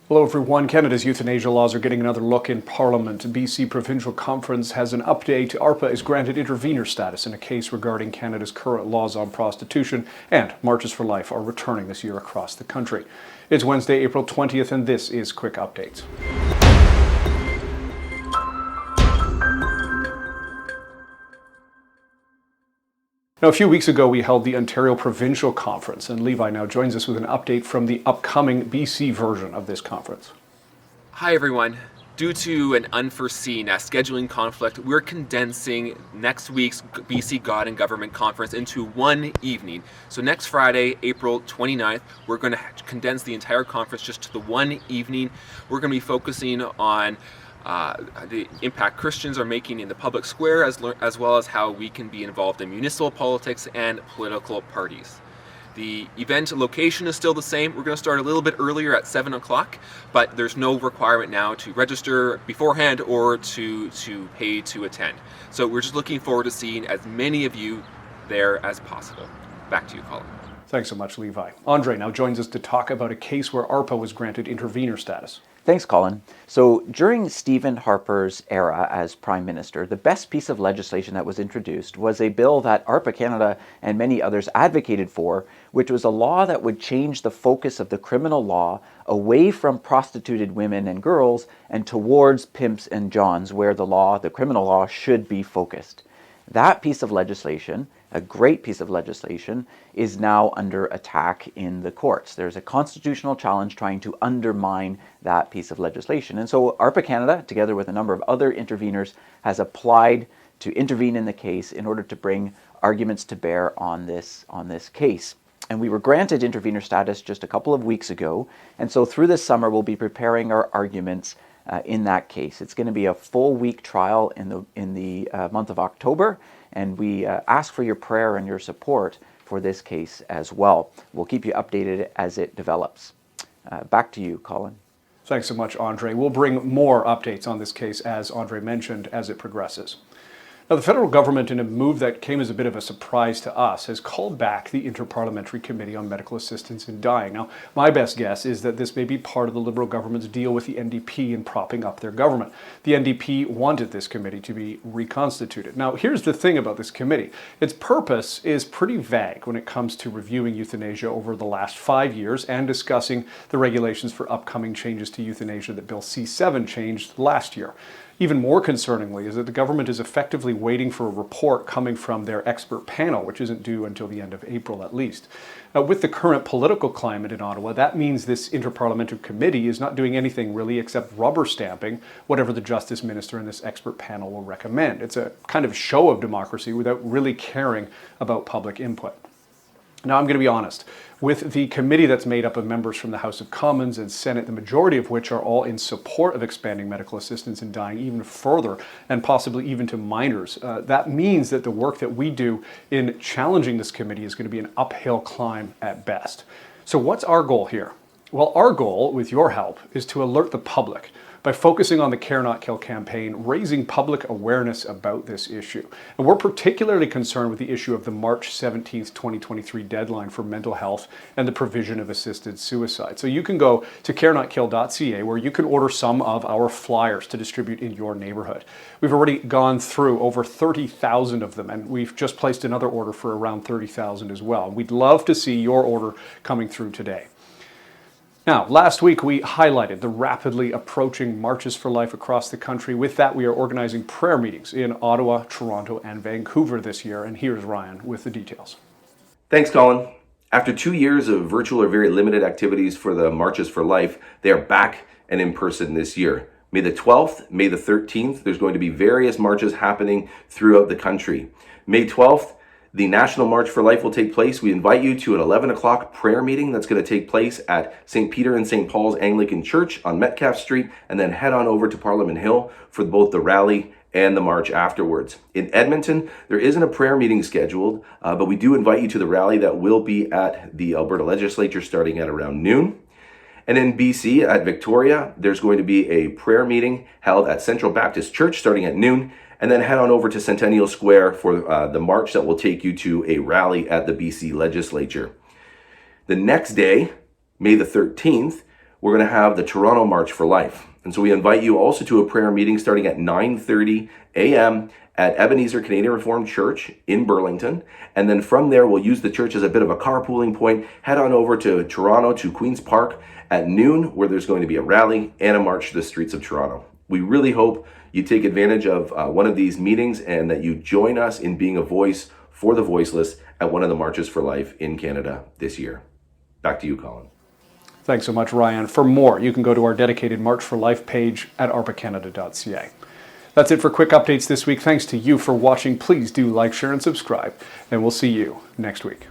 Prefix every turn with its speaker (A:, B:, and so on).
A: Hello everyone. Canada's euthanasia laws are getting another look in Parliament. BC Provincial Conference has an update. ARPA is granted intervenor status in a case regarding Canada's current laws on prostitution, and Marches for Life are returning this year across the country. It's Wednesday, April 20th, and this is Quick Updates. Now, a few weeks ago, we held the Ontario Provincial Conference, and Levi now joins us with an update from the upcoming BC version of this conference.
B: Hi, everyone. Due to an unforeseen scheduling conflict, we're condensing next week's BC God and Government Conference into one evening. So next Friday, April 29th, we're going to condense the entire conference just to the one evening. We're going to be focusing on the impact Christians are making in the public square, as well as how we can be involved in municipal politics and political parties. The event location is still the same. We're going to start a little bit earlier at 7 o'clock, but there's no requirement now to register beforehand or to pay to attend. So we're just looking forward to seeing as many of you there as possible. Back to you, Colin.
A: Thanks so much, Levi. Andre now joins us to talk about a case where ARPA was granted intervenor status.
C: Thanks, Colin. So during Stephen Harper's era as Prime Minister, the best piece of legislation that was introduced was a bill that ARPA Canada and many others advocated for, which was a law that would change the focus of the criminal law away from prostituted women and girls and towards pimps and johns, where the criminal law should be focused. That piece of legislation, a great piece of legislation, is now under attack in the courts. There's a constitutional challenge trying to undermine that piece of legislation. And so ARPA Canada, together with a number of other interveners, has applied to intervene in the case in order to bring arguments to bear on this case. And we were granted intervenor status just a couple of weeks ago. And so through this summer, we'll be preparing our arguments in that case. It's going to be a full week trial in the month of October, and we ask for your prayer and your support for this case as well. We'll keep you updated as it develops. Back to you, Colin.
A: Thanks so much, Andre. We'll bring more updates on this case, as Andre mentioned, as it progresses. Now, the federal government, in a move that came as a bit of a surprise to us, has called back the Interparliamentary Committee on Medical Assistance in Dying. Now, my best guess is that this may be part of the Liberal government's deal with the NDP in propping up their government. The NDP wanted this committee to be reconstituted. Now, here's the thing about this committee. Its purpose is pretty vague when it comes to reviewing euthanasia over the last 5 years and discussing the regulations for upcoming changes to euthanasia that Bill C-7 changed last year. Even more concerningly is that the government is effectively waiting for a report coming from their expert panel, which isn't due until the end of April at least. With the current political climate in Ottawa, that means this Interparliamentary Committee is not doing anything really except rubber stamping whatever the Justice Minister and this expert panel will recommend. It's a kind of show of democracy without really caring about public input. Now, I'm going to be honest. With the committee that's made up of members from the House of Commons and Senate, the majority of which are all in support of expanding medical assistance in dying even further, and possibly even to minors, that means that the work that we do in challenging this committee is going to be an uphill climb at best. So what's our goal here? Well, our goal, with your help, is to alert the public by focusing on the Care Not Kill campaign, raising public awareness about this issue. And we're particularly concerned with the issue of the March 17th, 2023 deadline for mental health and the provision of assisted suicide. So you can go to carenotkill.ca, where you can order some of our flyers to distribute in your neighborhood. We've already gone through over 30,000 of them, and we've just placed another order for around 30,000 as well. We'd love to see your order coming through today. Now, last week we highlighted the rapidly approaching Marches for Life across the country. With that, we are organizing prayer meetings in Ottawa, Toronto, and Vancouver this year. And here's Ryan with the details.
D: Thanks, Colin. After 2 years of virtual or very limited activities for the Marches for Life, they are back and in person this year. May the 12th, May the 13th, there's going to be various marches happening throughout the country. May 12th, the National March for Life will take place. We invite you to an 11 o'clock prayer meeting that's going to take place at St. Peter and St. Paul's Anglican Church on Metcalfe Street, and then head on over to Parliament Hill for both the rally and the march afterwards. In Edmonton, there isn't a prayer meeting scheduled, but we do invite you to the rally that will be at the Alberta Legislature starting at around noon. And in BC, at Victoria, there's going to be a prayer meeting held at Central Baptist Church starting at noon, and then head on over to Centennial Square for the march that will take you to a rally at the BC Legislature. The next day, May the 13th, we're going to have the Toronto March for Life. And so we invite you also to a prayer meeting starting at 9:30 a.m. at Ebenezer Canadian Reformed Church in Burlington. And then from there, we'll use the church as a bit of a carpooling point. Head on over to Toronto, to Queen's Park at noon, where there's going to be a rally and a march to the streets of Toronto. We really hope you take advantage of one of these meetings and that you join us in being a voice for the voiceless at one of the Marches for Life in Canada this year. Back to you, Colin.
A: Thanks so much, Ryan. For more, you can go to our dedicated March for Life page at arpacanada.ca. That's it for quick updates this week. Thanks to you for watching. Please do like, share, and subscribe, and we'll see you next week.